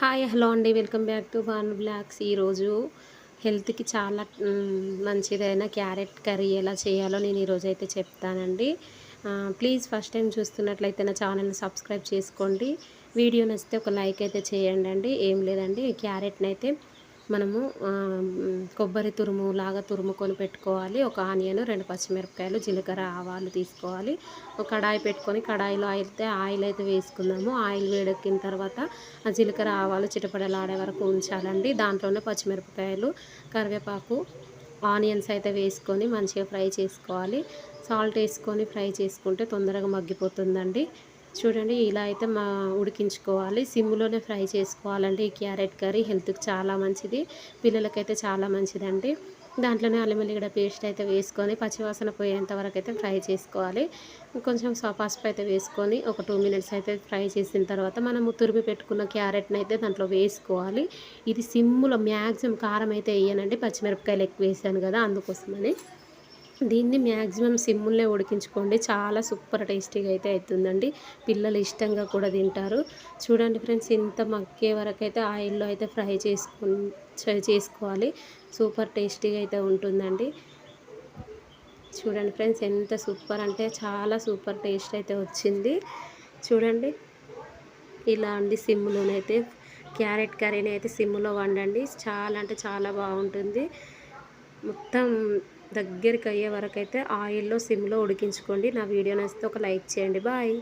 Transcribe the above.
Hi hello అండి, welcome back to one blogs. ఈరోజు హెల్త్కి చాలా మంచిదైన క్యారెట్ కర్రీ ఎలా చేయాలో నేను ఈరోజు అయితే చెప్తానండి. ప్లీజ్ ఫస్ట్ టైం చూస్తున్నట్లయితే నా ఛానల్ని సబ్స్క్రైబ్ చేసుకోండి. వీడియో నచ్చితే ఒక లైక్ అయితే చేయండి. ఏం లేదండి, క్యారెట్ని అయితే మనము కొబ్బరి తురుము లాగా తురుముకొని పెట్టుకోవాలి. ఒక ఆనియన్, 2 పచ్చిమిరపకాయలు, జీలకర్ర, ఆవాలు తీసుకోవాలి. ఒక కడాయి పెట్టుకొని కడాయిలో ఆయిల్ అయితే వేసుకుందాము. ఆయిల్ వేడెక్కిన తర్వాత ఆ జీలకర్ర, ఆవాలు చిటపటలాడే వరకు ఉంచాలండి. దాంట్లోనే పచ్చిమిరపకాయలు, కరివేపాకు, ఆనియన్స్ అయితే వేసుకొని మంచిగా ఫ్రై చేసుకోవాలి. సాల్ట్ వేసుకొని ఫ్రై చేసుకుంటే తొందరగా మగ్గిపోతుందండి. చూడండి, ఇలా అయితే ఉడికించుకోవాలి. సిమ్లోనే ఫ్రై చేసుకోవాలండి. ఈ క్యారెట్ కర్రీ హెల్త్కి చాలా మంచిది, పిల్లలకైతే చాలా మంచిదండి. దాంట్లోనే అల్లం వెల్లిగడ్డ పేస్ట్ అయితే వేసుకొని పచ్చివాసన పోయేంత వరకు అయితే ఫ్రై చేసుకోవాలి. కొంచెం పసుపు అయితే వేసుకొని ఒక 2 మినిట్స్ అయితే ఫ్రై చేసిన తర్వాత మనము తురిమి పెట్టుకున్న క్యారెట్ని అయితే దాంట్లో వేసుకోవాలి. ఇది సిమ్లో మ్యాక్సిమం కారం అయితే వేయనండి, పచ్చిమిరపకాయలు ఎక్కువ వేసాను కదా అందుకోసమని. దీన్ని మ్యాక్సిమం సిమ్ముల్నే ఉడికించుకోండి. చాలా సూపర్ టేస్టీగా అయితే అవుతుందండి. పిల్లలు ఇష్టంగా కూడా తింటారు. చూడండి ఫ్రెండ్స్, ఇంత మగ్గే వరకు అయితే ఆయిల్లో అయితే ఫ్రై చేసుకోవాలి. సూపర్ టేస్టీగా అయితే ఉంటుందండి. చూడండి ఫ్రెండ్స్, ఎంత సూపర్ అంటే చాలా సూపర్ టేస్ట్ అయితే వచ్చింది. చూడండి, ఇలా అండి సిమ్లోనైతే క్యారెట్ కర్రీని అయితే సిమ్లో వండండి. చాలా అంటే చాలా బాగుంటుంది. మొత్తం దగ్గరికి అయ్యే వరకు అయితే ఆయిల్లో సిమ్లో ఉడికించుకోండి. నా వీడియో నచ్చితే ఒక లైక్ చేయండి. బాయ్.